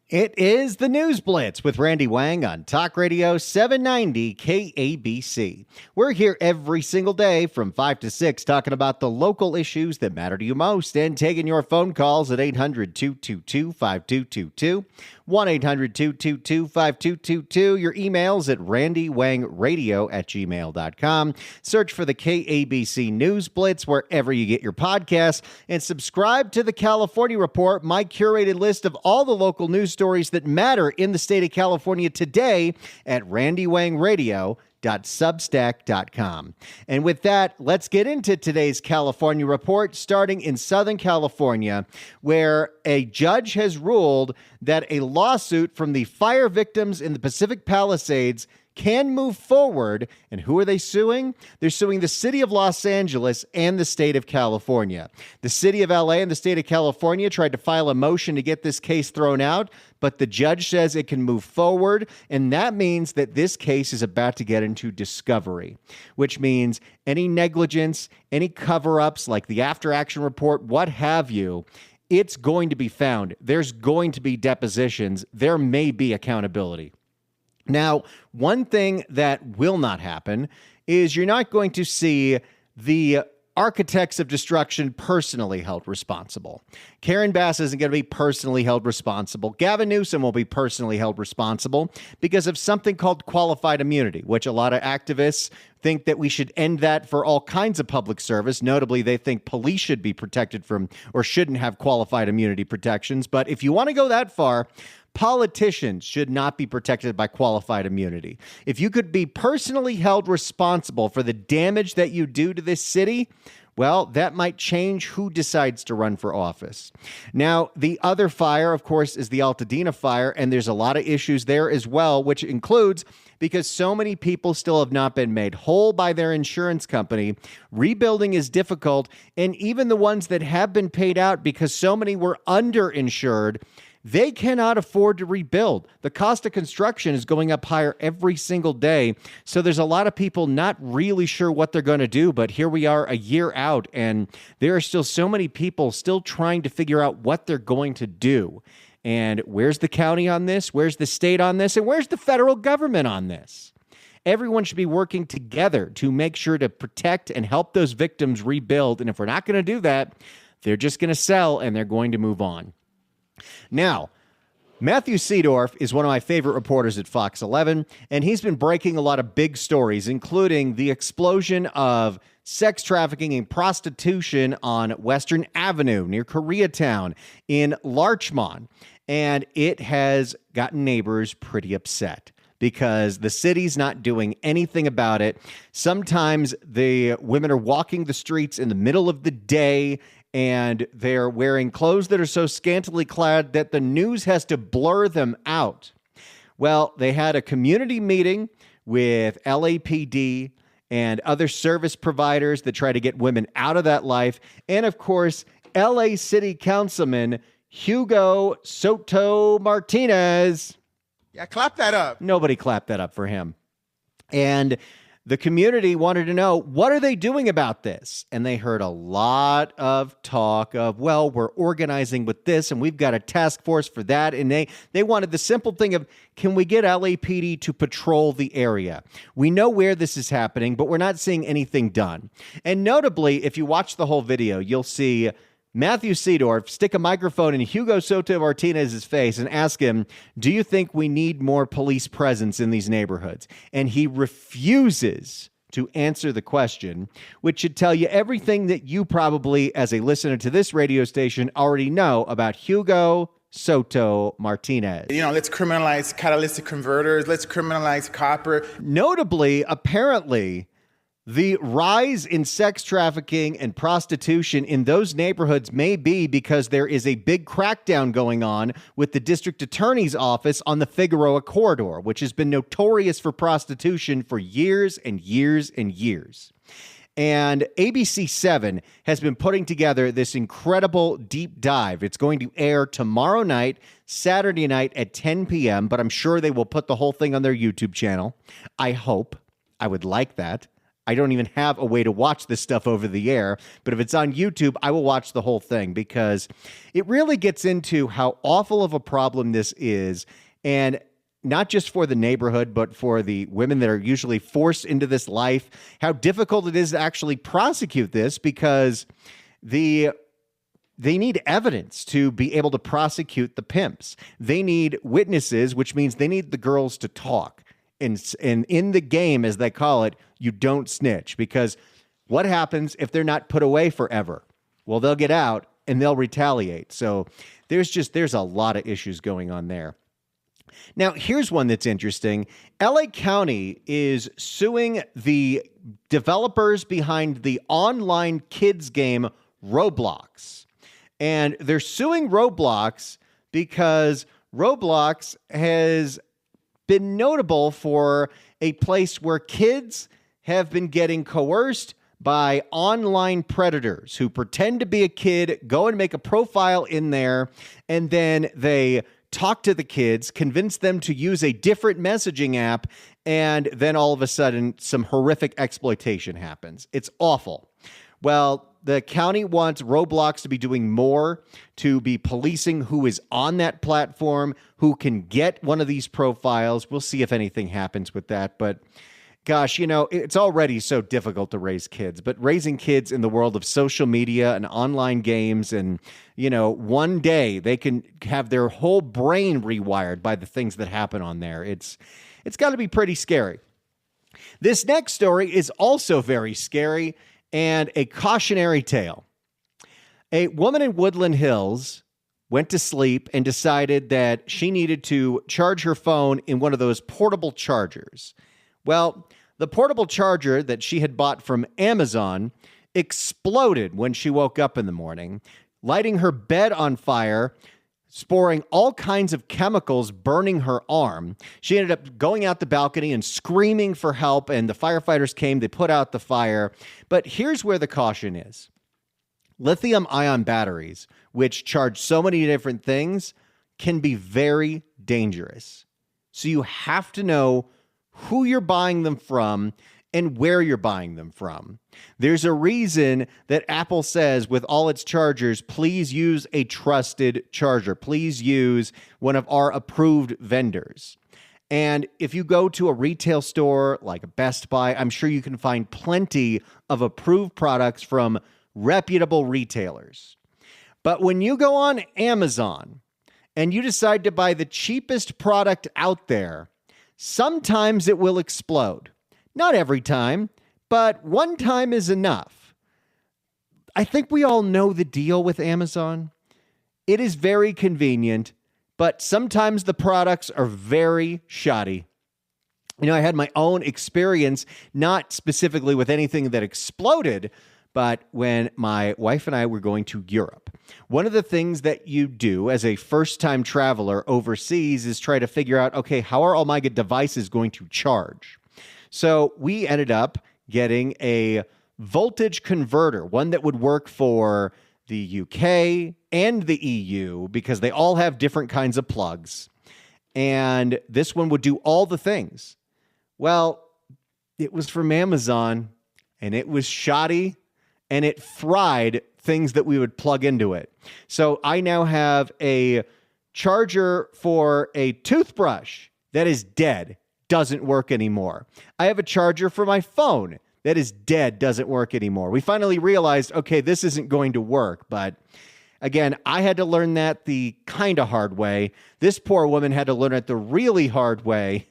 It is the News Blitz with Randy Wang on Talk Radio 790 KABC. We're here every single day from 5 to 6 talking about the local issues that matter to you most and taking your phone calls at 800-222-5222, 1-800-222-5222, your emails at randywangradio@gmail.com. Search for the KABC News Blitz wherever you get your podcasts and subscribe to the California Report, my curated list of all the local news stories that matter in the state of California today at randywangradio.substack.com. And with that, let's get into today's California Report, starting in Southern California, where a judge has ruled that a lawsuit from the fire victims in the Pacific Palisades can move forward. And who are they suing? They're suing the city of Los Angeles and the state of California. The city of LA and the state of California tried to file a motion to get this case thrown out, but the judge says it can move forward. And that means that this case is about to get into discovery, which means any negligence, any cover-ups like the after-action report, what have you, it's going to be found. There's going to be depositions. There may be accountability. Now, one thing that will not happen is you're not going to see the architects of destruction personally held responsible. Karen Bass isn't going to be personally held responsible. Gavin Newsom will be personally held responsible because of something called qualified immunity, which a lot of activists think that we should end that for all kinds of public service. Notably, they think police should be protected from or shouldn't have qualified immunity protections. But if you want to go that far, politicians should not be protected by qualified immunity. If you could be personally held responsible for the damage that you do to this city, well, that might change who decides to run for office. Now, the other fire, of course, is the Altadena fire, and there's a lot of issues there as well, which includes because so many people still have not been made whole by their insurance company. Rebuilding is difficult, and even the ones that have been paid out because so many were underinsured, they cannot afford to rebuild. The cost of construction is going up higher every single day. So there's a lot of people not really sure what they're going to do. But here we are a year out, and there are still so many people still trying to figure out what they're going to do. And where's the county on this? Where's the state on this? And where's the federal government on this? Everyone should be working together to make sure to protect and help those victims rebuild. And if we're not going to do that, they're just going to sell and they're going to move on. Now, Matthew Seedorf is one of my favorite reporters at Fox 11, and he's been breaking a lot of big stories, including the explosion of sex trafficking and prostitution on Western Avenue near Koreatown in Larchmont. And it has gotten neighbors pretty upset because the city's not doing anything about it. Sometimes the women are walking the streets in the middle of the day and they're wearing clothes that are so scantily clad that the news has to blur them out. Well, they had a community meeting with LAPD and other service providers that try to get women out of that life. And of course, LA City Councilman Hugo Soto Martinez. Yeah, clap that up. Nobody clapped that up for him. And the community wanted to know, what are they doing about this? And they heard a lot of talk of, well, we're organizing with this and we've got a task force for that. And they wanted the simple thing of, can we get LAPD to patrol the area? We know where this is happening, but we're not seeing anything done. And notably, if you watch the whole video, you'll see Matthew Seedorf stick a microphone in Hugo Soto Martinez's face and ask him, do you think we need more police presence in these neighborhoods? And he refuses to answer the question, which should tell you everything that you probably, as a listener to this radio station, already know about Hugo Soto Martinez. Let's criminalize catalytic converters. Let's criminalize copper. Notably, apparently, the rise in sex trafficking and prostitution in those neighborhoods may be because there is a big crackdown going on with the district attorney's office on the Figueroa corridor, which has been notorious for prostitution for years and years and years. And ABC7 has been putting together this incredible deep dive. It's going to air tomorrow night, Saturday night at 10 p.m., but I'm sure they will put the whole thing on their YouTube channel. I hope. I would like that. I don't even have a way to watch this stuff over the air, but if it's on YouTube, I will watch the whole thing because it really gets into how awful of a problem this is, and not just for the neighborhood, but for the women that are usually forced into this life, how difficult it is to actually prosecute this because they need evidence to be able to prosecute the pimps. They need witnesses, which means they need the girls to talk. And in the game, as they call it, you don't snitch, because what happens if they're not put away forever? Well, they'll get out and they'll retaliate. So there's a lot of issues going on there. Now, here's one that's interesting. LA County is suing the developers behind the online kids game Roblox. And they're suing Roblox because Roblox has been notable for a place where kids have been getting coerced by online predators who pretend to be a kid, go and make a profile in there, and then they talk to the kids, convince them to use a different messaging app, and then all of a sudden some horrific exploitation happens. It's awful. Well, the county wants Roblox to be doing more to be policing who is on that platform, who can get one of these profiles. We'll see if anything happens with that. But gosh, it's already so difficult to raise kids. But raising kids in the world of social media and online games, and, one day they can have their whole brain rewired by the things that happen on there. It's got to be pretty scary. This next story is also very scary and a cautionary tale. A woman in Woodland Hills went to sleep and decided that she needed to charge her phone in one of those portable chargers. Well, the portable charger that she had bought from Amazon exploded when she woke up in the morning, lighting her bed on fire, sporing all kinds of chemicals, burning her arm. She ended up going out the balcony and screaming for help, and the firefighters came. They put out the fire. But here's where the caution is. Lithium-ion batteries, which charge so many different things, can be very dangerous. So you have to know who you're buying them from and where you're buying them from. There's a reason that Apple says with all its chargers, please use a trusted charger. Please use one of our approved vendors. And if you go to a retail store like a Best Buy, I'm sure you can find plenty of approved products from reputable retailers. But when you go on Amazon and you decide to buy the cheapest product out there, sometimes it will explode. Not every time, but one time is enough. I think we all know the deal with Amazon. It is very convenient, but sometimes the products are very shoddy. I had my own experience, not specifically with anything that exploded, but when my wife and I were going to Europe. One of the things that you do as a first-time traveler overseas is try to figure out, okay, how are all my devices going to charge? So we ended up getting a voltage converter, one that would work for the UK and the EU because they all have different kinds of plugs. And this one would do all the things. Well, it was from Amazon, and it was shoddy, and it fried things that we would plug into it. So I now have a charger for a toothbrush that is dead, doesn't work anymore. I have a charger for my phone that is dead, doesn't work anymore. We finally realized, okay, this isn't going to work. But again, I had to learn that the kind of hard way. This poor woman had to learn it the really hard way.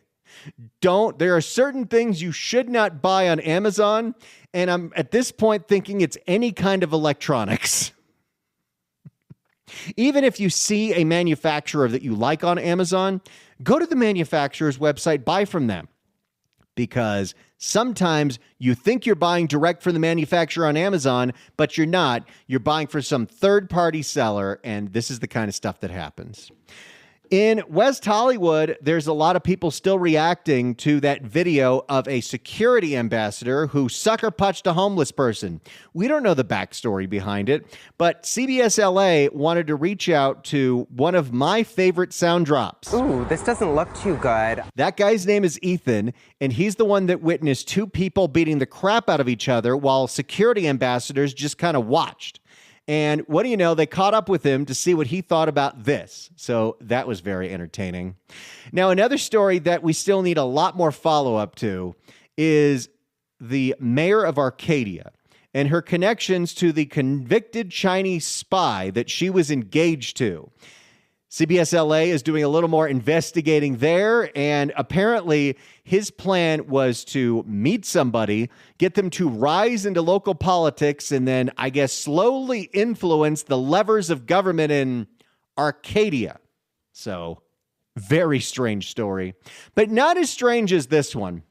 There are certain things you should not buy on Amazon, and I'm at this point thinking it's any kind of electronics. Even if you see a manufacturer that you like on Amazon, go to the manufacturer's website, buy from them. Because sometimes you think you're buying direct from the manufacturer on Amazon, but you're not. You're buying for some third-party seller, and this is the kind of stuff that happens. In West Hollywood, there's a lot of people still reacting to that video of a security ambassador who sucker punched a homeless person. We don't know the backstory behind it, but CBS LA wanted to reach out to one of my favorite sound drops. Ooh, this doesn't look too good. That guy's name is Ethan, and he's the one that witnessed two people beating the crap out of each other while security ambassadors just kind of watched. And what do you know? They caught up with him to see what he thought about this. So that was very entertaining. Now, another story that we still need a lot more follow-up to is the mayor of Arcadia and her connections to the convicted Chinese spy that she was engaged to. CBS LA is doing a little more investigating there, and apparently his plan was to meet somebody, get them to rise into local politics, and then, I guess, slowly influence the levers of government in Arcadia. So, very strange story, but not as strange as this one.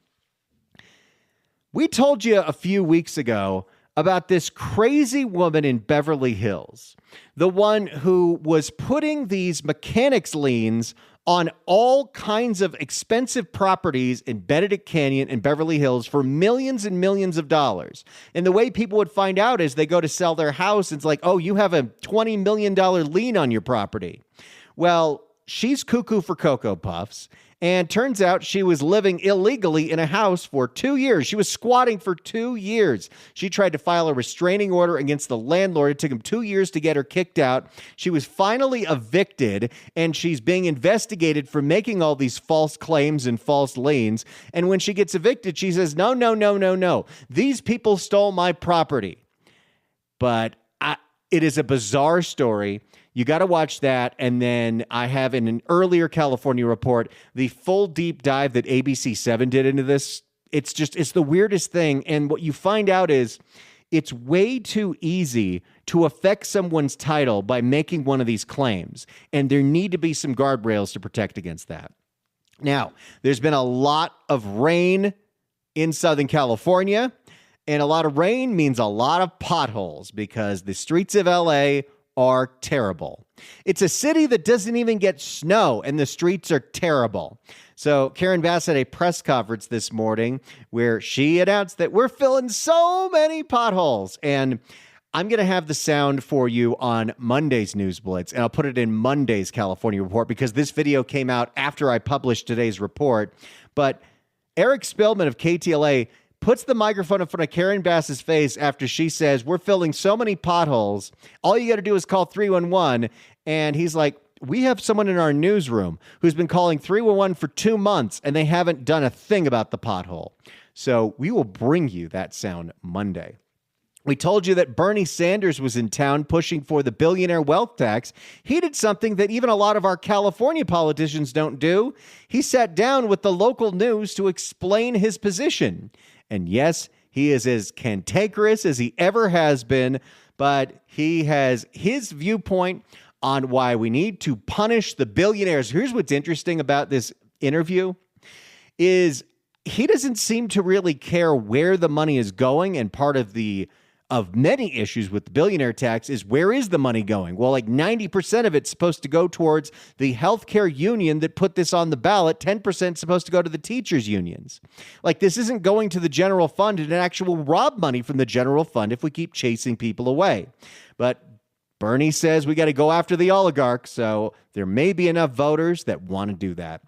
We told you a few weeks ago about this crazy woman in Beverly Hills, the one who was putting these mechanics liens on all kinds of expensive properties in Benedict Canyon and Beverly Hills for millions and millions of dollars. And the way people would find out is they go to sell their house. It's like, oh, you have a $20 million lien on your property. Well, she's cuckoo for Cocoa Puffs. And turns out she was living illegally in a house for 2 years. She was squatting for 2 years. She tried to file a restraining order against the landlord. It took him 2 years to get her kicked out. She was finally evicted, and she's being investigated for making all these false claims and false liens. And when she gets evicted, she says, no. These people stole my property. But it is a bizarre story. You got to watch that. And then I have in an earlier California report, the full deep dive that ABC7 did into this. It's the weirdest thing. And what you find out is it's way too easy to affect someone's title by making one of these claims. And there need to be some guardrails to protect against that. Now, there's been a lot of rain in Southern California, and a lot of rain means a lot of potholes because the streets of LA are terrible. It's a city that doesn't even get snow, and the streets are terrible. So Karen Bass had a press conference this morning where she announced that we're filling so many potholes. And I'm going to have the sound for you on Monday's News Blitz, and I'll put it in Monday's California report because this video came out after I published today's report. But Eric Spillman of KTLA puts the microphone in front of Karen Bass's face after she says, we're filling so many potholes. All you got to do is call 311. And he's like, we have someone in our newsroom who's been calling 311 for 2 months, and they haven't done a thing about the pothole. So we will bring you that sound Monday. We told you that Bernie Sanders was in town pushing for the billionaire wealth tax. He did something that even a lot of our California politicians don't do. He sat down with the local news to explain his position. And yes, he is as cantankerous as he ever has been, but he has his viewpoint on why we need to punish the billionaires. Here's what's interesting about this interview is he doesn't seem to really care where the money is going, and part of many issues with the billionaire tax is where is the money going? Well, like 90% of it's supposed to go towards the healthcare union that put this on the ballot. 10% is supposed to go to the teachers unions. Like this isn't going to the general fund, and it actually will rob money from the general fund if we keep chasing people away. But Bernie says we got to go after the oligarchs, so there may be enough voters that want to do that.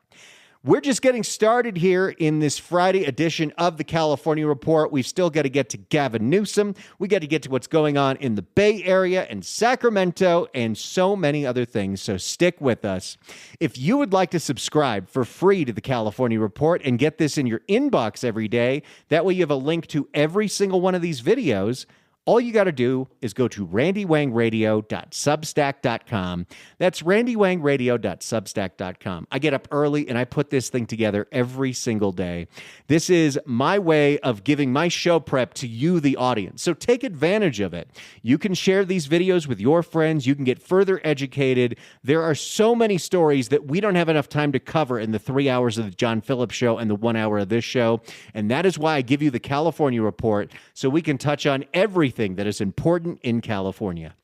We're just getting started here in this Friday edition of the California Report. We've still got to get to Gavin Newsom. We got to get to what's going on in the Bay Area and Sacramento and so many other things. So stick with us. If you would like to subscribe for free to the California Report and get this in your inbox every day, that way you have a link to every single one of these videos. All you got to do is go to randywangradio.substack.com. That's randywangradio.substack.com. I get up early and I put this thing together every single day. This is my way of giving my show prep to you, the audience. So take advantage of it. You can share these videos with your friends. You can get further educated. There are so many stories that we don't have enough time to cover in the 3 hours of the John Phillips Show and the 1 hour of this show. And that is why I give you the California Report, so we can touch on everything that is important in California.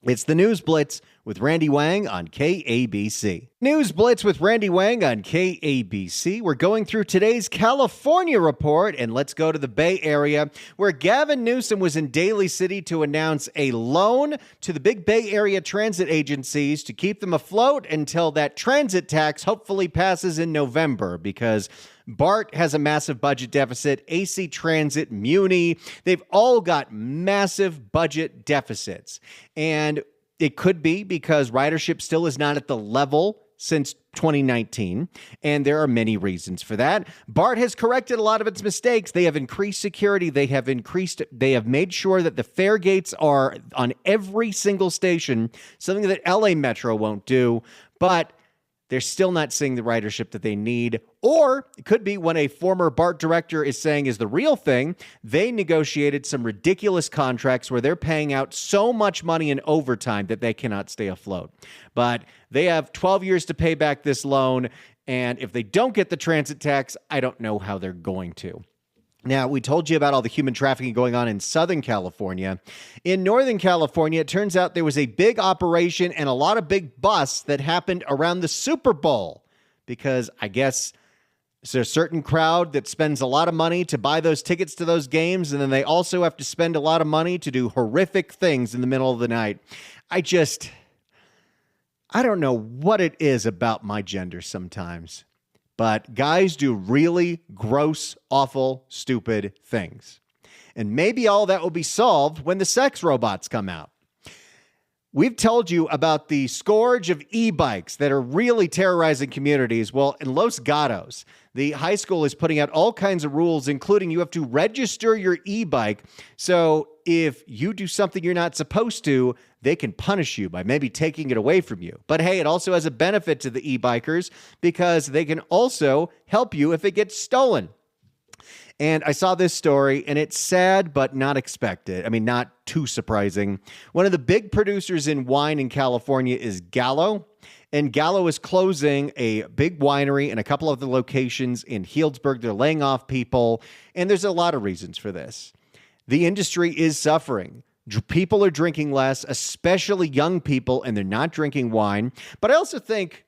It's the News Blitz with Randy Wang on KABC. News Blitz with Randy Wang on KABC. We're going through today's California report, and let's go to the Bay Area, where Gavin Newsom was in Daly City to announce a loan to the big Bay Area transit agencies to keep them afloat until that transit tax hopefully passes in November, because BART has a massive budget deficit. AC Transit, Muni, they've all got massive budget deficits. And it could be because ridership still is not at the level since 2019, and there are many reasons for that. BART has corrected a lot of its mistakes. They have increased security. They have made sure that the fare gates are on every single station, something that LA Metro won't do, but they're still not seeing the ridership that they need. Or it could be when a former BART director is saying is the real thing, they negotiated some ridiculous contracts where they're paying out so much money in overtime that they cannot stay afloat. But they have 12 years to pay back this loan, and if they don't get the transit tax, I don't know how they're going to. Now, we told you about all the human trafficking going on in Southern California. In Northern California, it turns out there was a big operation and a lot of big busts that happened around the Super Bowl, because I guess there's a certain crowd that spends a lot of money to buy those tickets to those games, and then they also have to spend a lot of money to do horrific things in the middle of the night. I don't know what it is about my gender sometimes, but guys do really gross, awful, stupid things. And maybe all that will be solved when the sex robots come out. We've told you about the scourge of e-bikes that are really terrorizing communities. Well, in Los Gatos, the high school is putting out all kinds of rules, including you have to register your e-bike. So if you do something you're not supposed to, they can punish you by maybe taking it away from you. But hey, it also has a benefit to the e-bikers because they can also help you if it gets stolen. And I saw this story, and it's sad, but not expected. I mean, not too surprising. One of the big producers in wine in California is Gallo. And Gallo is closing a big winery and a couple of the locations in Healdsburg. They're laying off people, and there's a lot of reasons for this. The industry is suffering. People are drinking less, especially young people, and they're not drinking wine. But I also think,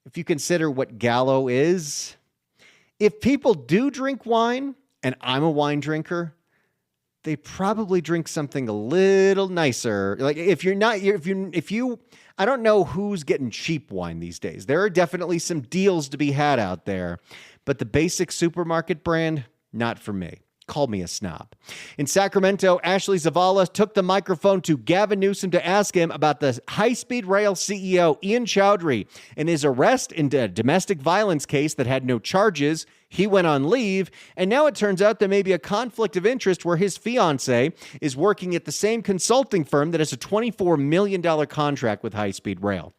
if you consider what Gallo is, if people do drink wine, and I'm a wine drinker, they probably drink something a little nicer. Like I don't know who's getting cheap wine these days. There are definitely some deals to be had out there, but the basic supermarket brand, not for me. Call me a snob. In Sacramento, Ashley Zavala took the microphone to Gavin Newsom to ask him about the high-speed rail CEO, Ian Chowdhury, and his arrest in a domestic violence case that had no charges. He went on leave, and now it turns out there may be a conflict of interest where his fiancée is working at the same consulting firm that has a $24 million contract with high-speed rail.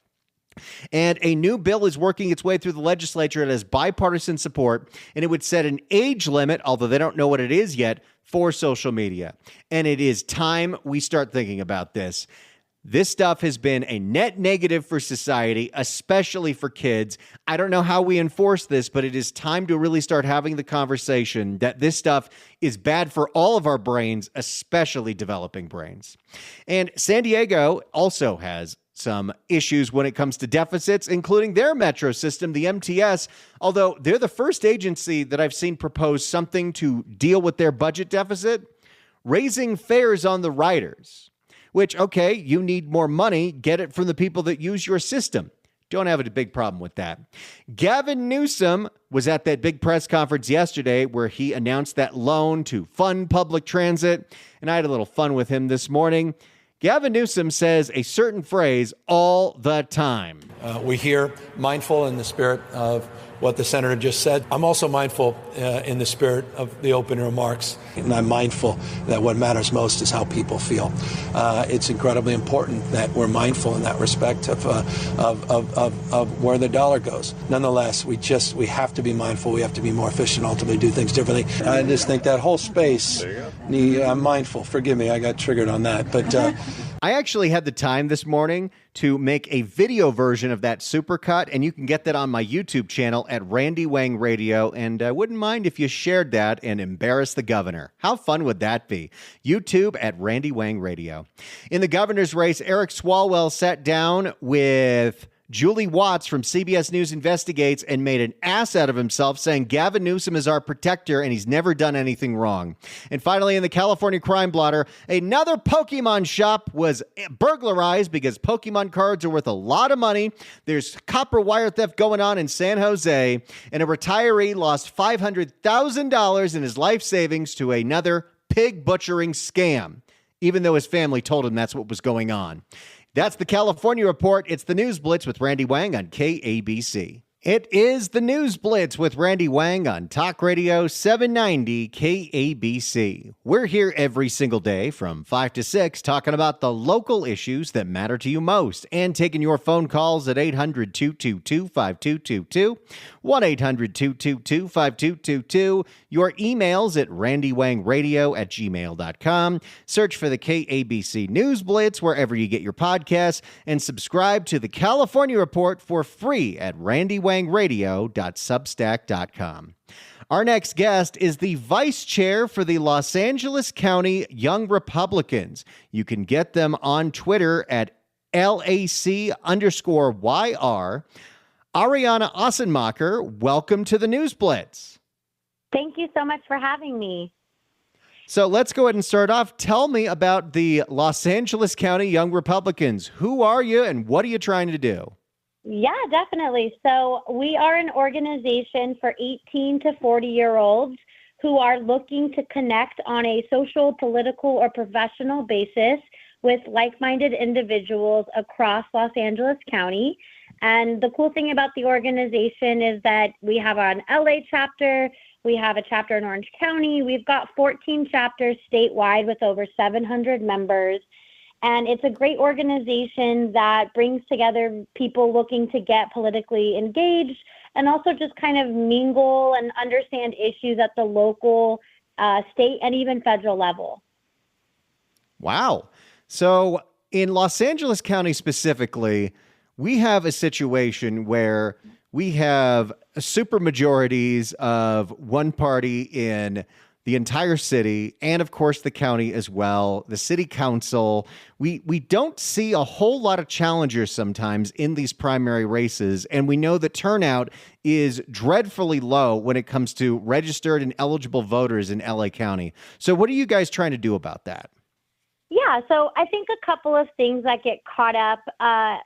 And a new bill is working its way through the legislature. It has bipartisan support, and it would set an age limit, although they don't know what it is yet, for social media. And it is time we start thinking about this. This stuff has been a net negative for society, especially for kids. I don't know how we enforce this, but it is time to really start having the conversation that this stuff is bad for all of our brains, especially developing brains. And San Diego also has some issues when it comes to deficits, including their metro system, the MTS, although they're the first agency that I've seen propose something to deal with their budget deficit, raising fares on the riders, which, okay, you need more money, get it from the people that use your system. Don't have a big problem with that. Gavin Newsom was at that big press conference yesterday where he announced that loan to fund public transit, and I had a little fun with him this morning. Gavin Newsom says a certain phrase all the time. We're here mindful in the spirit of what the senator just said. I'm also mindful in the spirit of the opening remarks. And I'm mindful that what matters most is how people feel. It's incredibly important that we're mindful in that respect of where the dollar goes. Nonetheless, we have to be mindful. We have to be more efficient, ultimately do things differently. I just think that whole space, I'm mindful. Forgive me, I got triggered on that. But I actually had the time this morning to make a video version of that supercut, and you can get that on my YouTube channel at Randy Wang Radio, and I wouldn't mind if you shared that and embarrassed the governor. How fun would that be? YouTube at Randy Wang Radio. In the governor's race, Eric Swalwell sat down with Julie Watts from CBS News Investigates and made an ass out of himself, saying Gavin Newsom is our protector and he's never done anything wrong. And finally, in the California crime blotter, another Pokemon shop was burglarized because Pokemon cards are worth a lot of money. There's copper wire theft going on in San Jose, and a retiree lost $500,000 in his life savings to another pig butchering scam, even though his family told him that's what was going on. That's the California Report. It's the News Blitz with Randy Wang on KABC. It is the News Blitz with Randy Wang on Talk Radio 790 KABC. We're here every single day from 5 to 6 talking about the local issues that matter to you most and taking your phone calls at 800-222-5222, 1-800-222-5222, your emails at randywangradio@gmail.com. Search for the KABC News Blitz wherever you get your podcasts and subscribe to the California Report for free at randywangradio.substack.com. Our next guest is the vice chair for the Los Angeles County Young Republicans. You can get them on Twitter at LAC_YR. Ariana Assenmacher, welcome to the News Blitz. Thank you so much for having me. So let's go ahead and start off. Tell me about the Los Angeles County Young Republicans. Who are you and what are you trying to do? Yeah, definitely. So we are an organization for 18 to 40-year-olds who are looking to connect on a social, political, or professional basis with like-minded individuals across Los Angeles County. And the cool thing about the organization is that we have an LA chapter, we have a chapter in Orange County, we've got 14 chapters statewide with over 700 members. And it's a great organization that brings together people looking to get politically engaged and also just kind of mingle and understand issues at the local, state, and even federal level. Wow. So in Los Angeles County specifically, we have a situation where we have supermajorities of one party in the entire city, and of course the county as well, the city council. We don't see a whole lot of challengers sometimes in these primary races, and we know the turnout is dreadfully low when it comes to registered and eligible voters in LA County. So what are you guys trying to do about that? Yeah, so I think a couple of things that get caught up.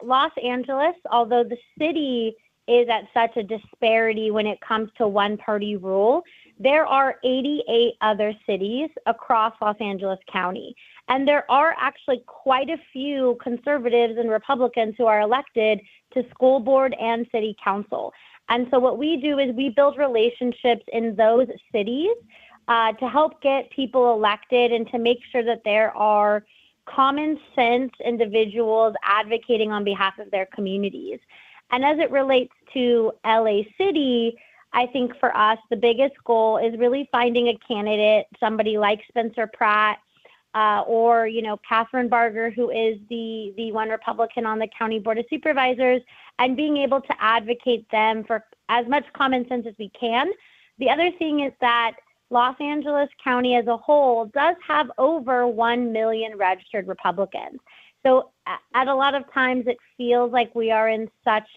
Los Angeles, although the city is at such a disparity when it comes to one-party rule, there are 88 other cities across Los Angeles County. And there are actually quite a few conservatives and Republicans who are elected to school board and city council. And so what we do is we build relationships in those cities to help get people elected and to make sure that there are common sense individuals advocating on behalf of their communities. And as it relates to LA City, I think for us, the biggest goal is really finding a candidate, somebody like Spencer Pratt or, Catherine Barger, who is the one Republican on the County Board of Supervisors, and being able to advocate them for as much common sense as we can. The other thing is that Los Angeles County as a whole does have over 1 million registered Republicans. So at a lot of times it feels like we are in such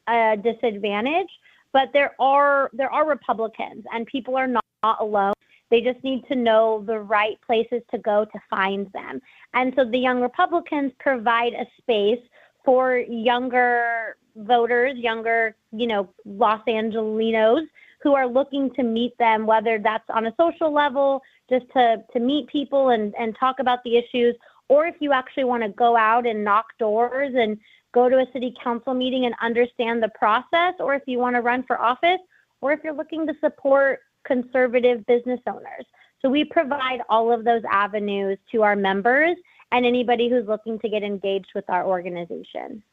a disadvantage, but there are Republicans and people are not alone. They just need to know the right places to go to find them. And so the Young Republicans provide a space for younger voters, younger, Los Angelinos who are looking to meet them, whether that's on a social level, just to meet people and talk about the issues, or if you actually want to go out and knock doors and go to a city council meeting and understand the process, or if you want to run for office, or if you're looking to support conservative business owners. So we provide all of those avenues to our members and anybody who's looking to get engaged with our organization.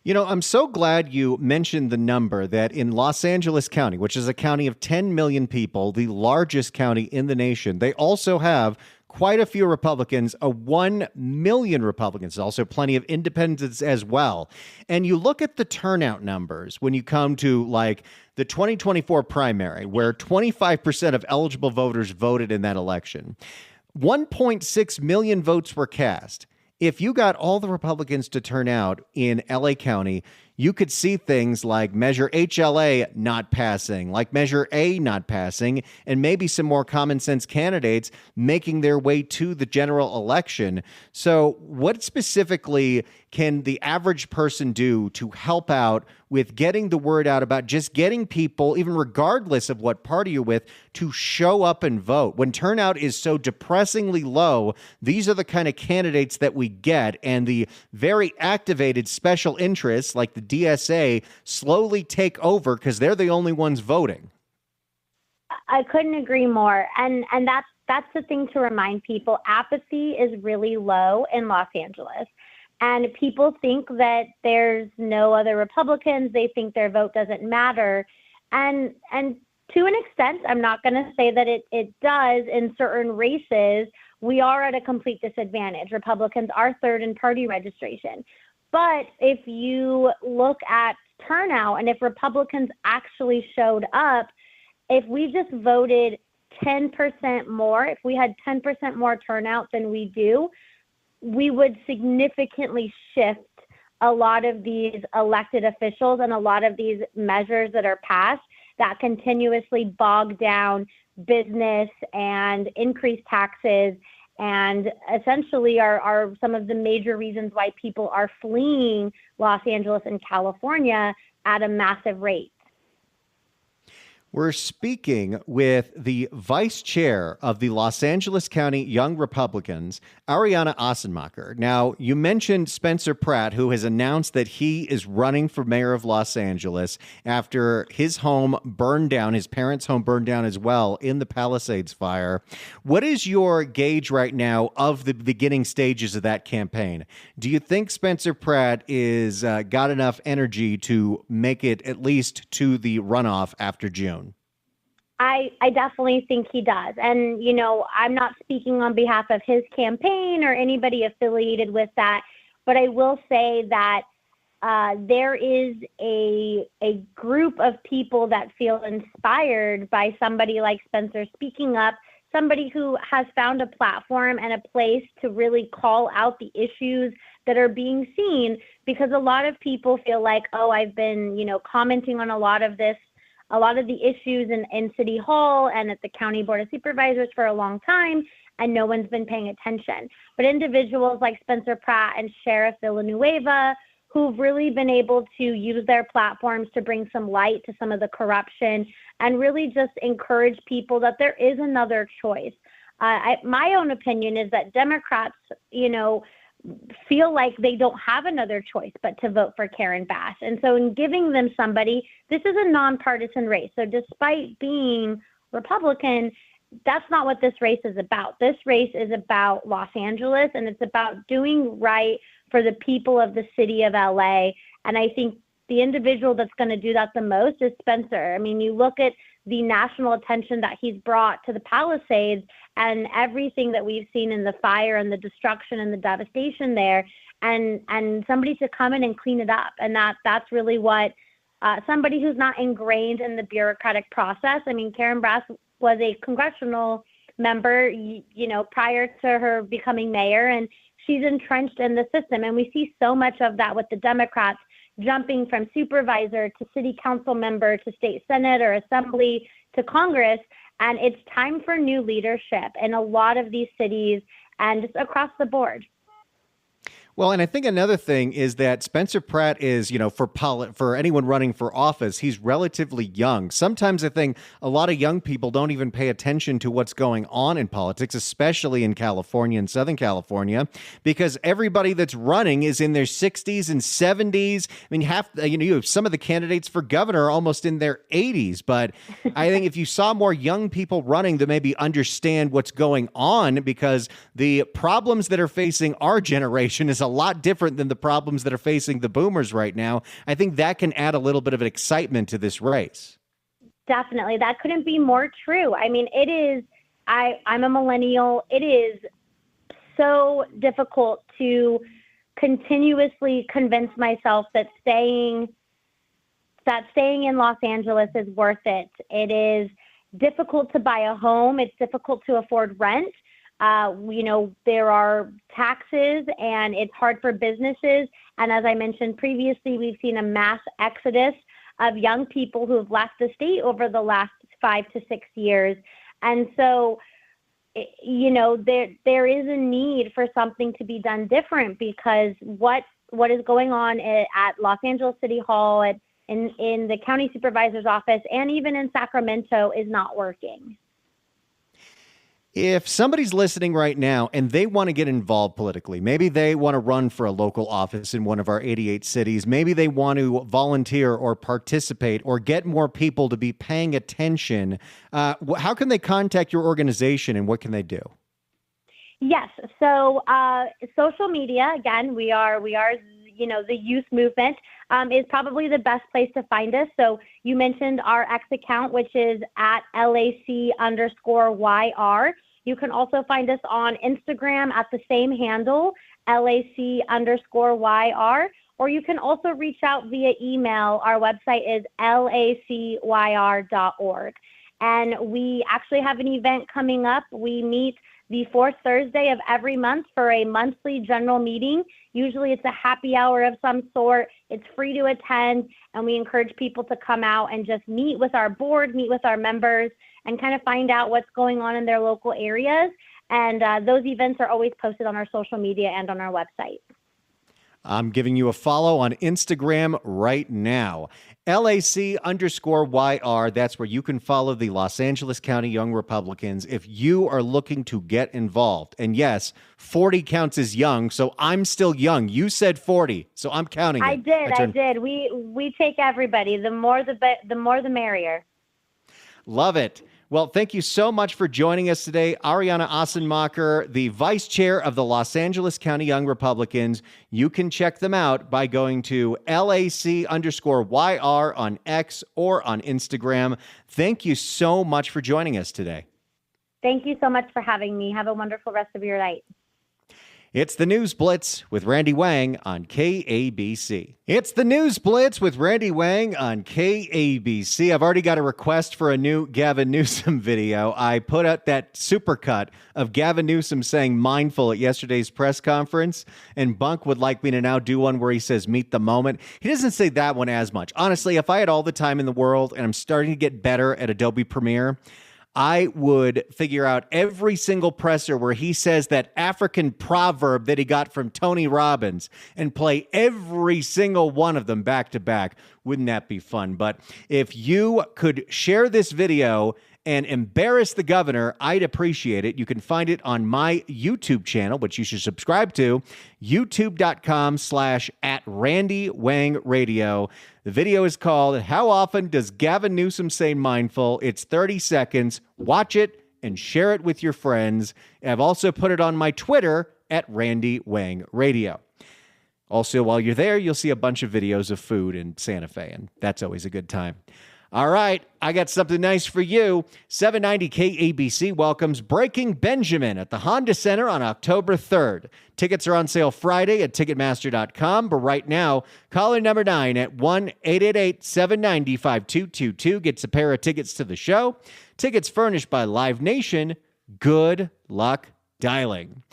I'm so glad you mentioned the number that in Los Angeles County, which is a county of 10 million people, the largest county in the nation, they also have quite a few Republicans, 1 million Republicans, also plenty of independents as well. And you look at the turnout numbers when you come to like the 2024 primary, where 25% of eligible voters voted in that election. 1.6 million votes were cast. If you got all the Republicans to turn out in LA County, you could see things like Measure HLA not passing, like Measure A not passing, and maybe some more common sense candidates making their way to the general election. So what specifically can the average person do to help out with getting the word out about just getting people, even regardless of what party you're with, to show up and vote? When turnout is so depressingly low, these are the kind of candidates that we get, and the very activated special interests like the DSA slowly take over because they're the only ones voting. I couldn't agree more. And that's the thing to remind people. Apathy is really low in Los Angeles. And people think that there's no other Republicans. They think their vote doesn't matter. And to an extent, I'm not going to say that it does in certain races. We are at a complete disadvantage. Republicans are third in party registration. But if you look at turnout and if Republicans actually showed up, if we just voted 10% more, if we had 10% more turnout than we do, we would significantly shift a lot of these elected officials and a lot of these measures that are passed that continuously bog down business and increase taxes and essentially are some of the major reasons why people are fleeing Los Angeles and California at a massive rate. We're speaking with the vice chair of the Los Angeles County Young Republicans, Ariana Assenmacher. Now, you mentioned Spencer Pratt, who has announced that he is running for mayor of Los Angeles after his home burned down, his parents' home burned down as well in the Palisades fire. What is your gauge right now of the beginning stages of that campaign? Do you think Spencer Pratt is got enough energy to make it at least to the runoff after June? I definitely think he does. And, you know, I'm not speaking on behalf of his campaign or anybody affiliated with that, but I will say that there is a group of people that feel inspired by somebody like Spencer speaking up, somebody who has found a platform and a place to really call out the issues that are being seen, because a lot of people feel like, oh, I've been, you know, commenting on a lot of the issues in City Hall and at the County Board of Supervisors for a long time, and no one's been paying attention. But individuals like Spencer Pratt and Sheriff Villanueva, who've really been able to use their platforms to bring some light to some of the corruption and really just encourage people that there is another choice. My own opinion is that Democrats, you know, feel like they don't have another choice but to vote for Karen Bass. And so in giving them somebody, this is a nonpartisan race. So despite being Republican, that's not what this race is about. This race is about Los Angeles, and it's about doing right for the people of the city of LA. And I think the individual that's going to do that the most is Spencer. I mean, you look at the national attention that he's brought to the Palisades and everything that we've seen in the fire and the destruction and the devastation there, and somebody to come in and clean it up. And that's really what somebody who's not ingrained in the bureaucratic process. I mean, Karen Bass was a congressional member, you know, prior to her becoming mayor, and she's entrenched in the system. And we see so much of that with the Democrats jumping from supervisor to city council member to state senate or assembly to Congress. And it's time for new leadership in a lot of these cities and just across the board. Well, and I think another thing is that Spencer Pratt is, you know, for anyone running for office, he's relatively young. Sometimes I think a lot of young people don't even pay attention to what's going on in politics, especially in California and Southern California, because everybody that's running is in their 60s and 70s. I mean, you have some of the candidates for governor are almost in their 80s. But I think if you saw more young people running to maybe understand what's going on, because the problems that are facing our generation is a lot different than the problems that are facing the boomers right now. I think that can add a little bit of an excitement to this race. Definitely. That couldn't be more true. I mean, it is I'm a millennial. It is so difficult to continuously convince myself that staying in Los Angeles is worth it. It is difficult to buy a home. It's difficult to afford rent. There are taxes and it's hard for businesses. And as I mentioned previously, we've seen a mass exodus of young people who have left the state over the last 5 to 6 years. And so, there is a need for something to be done different, because what is going on at Los Angeles City Hall, in the county supervisor's office, and even in Sacramento is not working. If somebody's listening right now and they want to get involved politically, maybe they want to run for a local office in one of our 88 cities, maybe they want to volunteer or participate or get more people to be paying attention, how can they contact your organization and what can they do? Yes. So social media, again, we are the youth movement is probably the best place to find us. So you mentioned our X account, which is at LAC_YR. You can also find us on Instagram at the same handle, LAC_YR, or you can also reach out via email. Our website is lacyr.org. And we actually have an event coming up. We meet the fourth Thursday of every month for a monthly general meeting. Usually it's a happy hour of some sort. It's free to attend, and we encourage people to come out and just meet with our board, meet with our members, and kind of find out what's going on in their local areas. And those events are always posted on our social media and on our website. I'm giving you a follow on Instagram right now. LAC_YR. That's where you can follow the Los Angeles County Young Republicans if you are looking to get involved. And yes, 40 counts as young, so I'm still young. You said 40, so I'm counting it. I did. We take everybody. The more the merrier. Love it. Well, thank you so much for joining us today, Ariana Assenmacher, the vice chair of the Los Angeles County Young Republicans. You can check them out by going to LAC_YR on X or on Instagram. Thank you so much for joining us today. Thank you so much for having me. Have a wonderful rest of your night. It's the News Blitz with Randy Wang on KABC. It's the News Blitz with Randy Wang on KABC. I've already got a request for a new Gavin Newsom video. I put out that supercut of Gavin Newsom saying mindful at yesterday's press conference, and Bunk would like me to now do one where he says meet the moment. He doesn't say that one as much. Honestly, if I had all the time in the world and I'm starting to get better at Adobe Premiere, I would figure out every single presser where he says that African proverb that he got from Tony Robbins and play every single one of them back to back. Wouldn't that be fun? But if you could share this video and embarrass the governor, I'd appreciate it. You can find it on my YouTube channel, which you should subscribe to, youtube.com/@RandyWangRadio. The video is called, How Often Does Gavin Newsom Say Mindful? It's 30 seconds. Watch it and share it with your friends. I've also put it on my Twitter @RandyWangRadio. Also, while you're there, you'll see a bunch of videos of food in Santa Fe, and that's always a good time. All right, I got something nice for you. 790 KABC welcomes Breaking Benjamin at the Honda Center on October 3rd. Tickets are on sale Friday at Ticketmaster.com, but right now, caller number 9 at 1-888-790-5222 gets a pair of tickets to the show. Tickets furnished by Live Nation. Good luck dialing.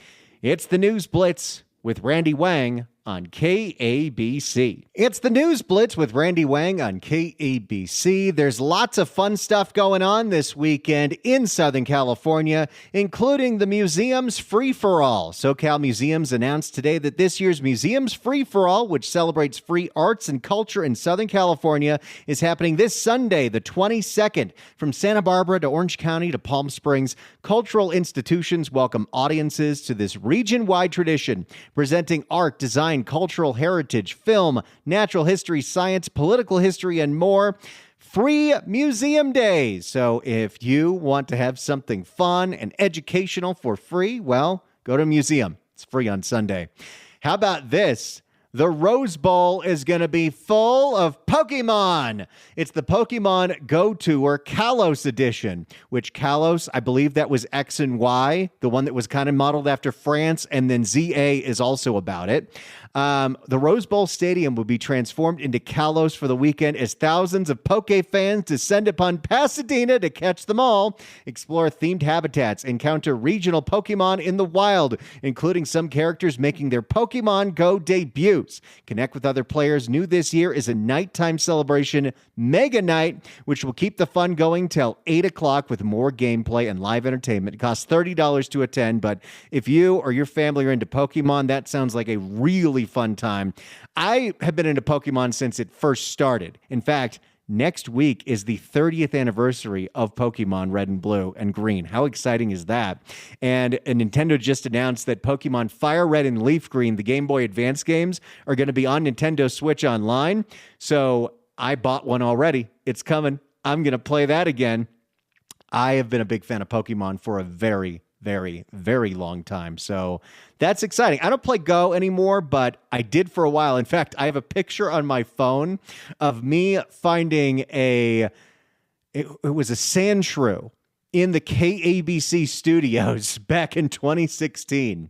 It's the News Blitz with Randy Wang on KABC. It's the News Blitz with Randy Wang on KABC. There's lots of fun stuff going on this weekend in Southern California, including the Museums Free-for-All. SoCal Museums announced today that this year's Museums Free-for-All, which celebrates free arts and culture in Southern California, is happening this Sunday, the 22nd. From Santa Barbara to Orange County to Palm Springs, cultural institutions welcome audiences to this region-wide tradition, presenting art, design, cultural heritage, film, natural history, science, political history, and more. Free museum days. So if you want to have something fun and educational for free, well, go to a museum. It's free on Sunday. How about this? The Rose Bowl is going to be full of Pokemon. It's the Pokemon Go Tour Kalos edition, which Kalos, I believe that was X and Y, the one that was kind of modeled after France, and then ZA is also about it. The Rose Bowl Stadium will be transformed into Kalos for the weekend as thousands of Poke fans descend upon Pasadena to catch them all, explore themed habitats, encounter regional Pokemon in the wild, including some characters making their Pokemon Go debuts. Connect with other players. New this year is a nighttime celebration Mega Night, which will keep the fun going till 8 o'clock with more gameplay and live entertainment. It costs $30 to attend, but if you or your family are into Pokemon, that sounds like a really fun time. I have been into Pokemon since it first started. In fact, next week is the 30th anniversary of Pokemon Red and Blue and Green. How exciting is that? And Nintendo just announced that Pokemon Fire Red and Leaf Green, the Game Boy Advance games, are going to be on Nintendo Switch Online. So I bought one already. It's coming. I'm going to play that again. I have been a big fan of Pokemon for a very, very, very long time. So that's exciting. I don't play Go anymore, but I did for a while. In fact, I have a picture on my phone of me finding it was a Sandshrew in the KABC studios back in 2016.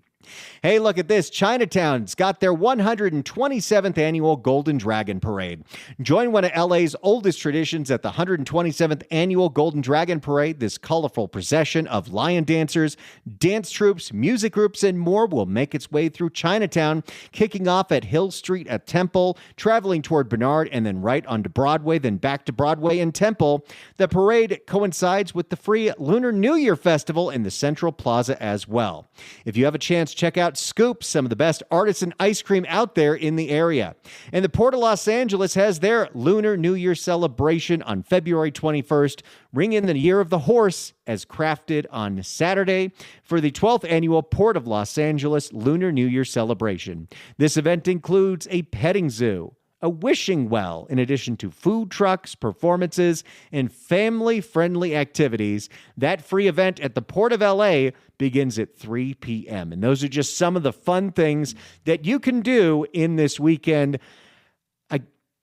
Hey, look at this. Chinatown's got their 127th annual Golden Dragon Parade. Join one of LA's oldest traditions at the 127th annual Golden Dragon Parade. This colorful procession of lion dancers, dance troupes, music groups, and more will make its way through Chinatown, kicking off at Hill Street at Temple, traveling toward Bernard, and then right onto Broadway, then back to Broadway and Temple. The parade coincides with the free Lunar New Year Festival in the Central Plaza as well. If you have a chance, check out Scoop, some of the best artisan ice cream out there in the area. And the Port of Los Angeles has their Lunar New Year celebration on February 21st. Ring in the Year of the Horse as crafted on Saturday for the 12th annual Port of Los Angeles Lunar New Year celebration. This event includes a petting zoo, a wishing well, in addition to food trucks, performances, and family-friendly activities. That free event at the Port of LA begins at 3 p.m. And those are just some of the fun things that you can do in this weekend.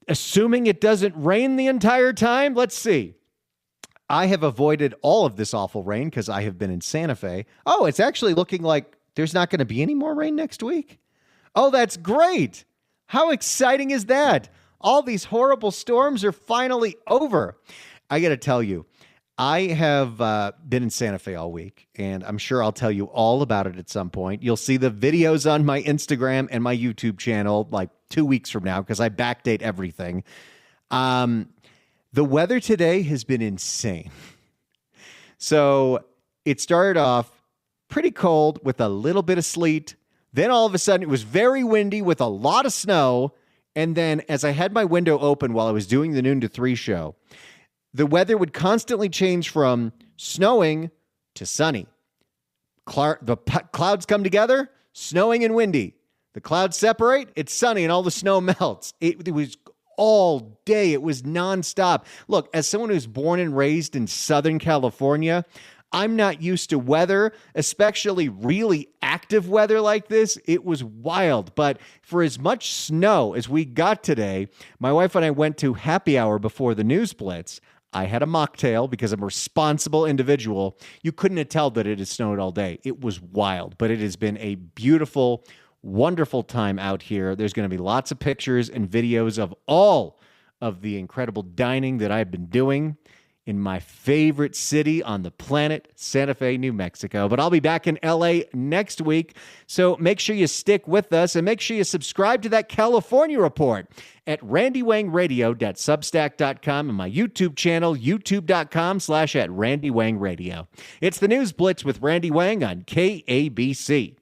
Assuming it doesn't rain the entire time, let's see. I have avoided all of this awful rain because I have been in Santa Fe. Oh, it's actually looking like there's not going to be any more rain next week. Oh, that's great. How exciting is that? All these horrible storms are finally over. I got to tell you, I have been in Santa Fe all week, and I'm sure I'll tell you all about it at some point. You'll see the videos on my Instagram and my YouTube channel like 2 weeks from now because I backdate everything. The weather today has been insane. So it started off pretty cold with a little bit of sleet. Then all of a sudden it was very windy with a lot of snow. And then as I had my window open while I was doing the noon to 3 show, the weather would constantly change from snowing to sunny. The clouds come together, snowing and windy. The clouds separate, it's sunny, and all the snow melts. It was all day. It was nonstop. Look, as someone who's born and raised in Southern California, I'm not used to weather, especially really active weather like this. It was wild. But for as much snow as we got today, my wife and I went to happy hour before the news blitz. I had a mocktail because I'm a responsible individual. You couldn't have told that it had snowed all day. It was wild, but it has been a beautiful, wonderful time out here. There's going to be lots of pictures and videos of all of the incredible dining that I've been doing in my favorite city on the planet, Santa Fe, New Mexico. But I'll be back in LA next week. So make sure you stick with us and make sure you subscribe to that California report at randywangradio.substack.com and my YouTube channel, youtube.com/@randywangradio. It's the News Blitz with Randy Wang on KABC.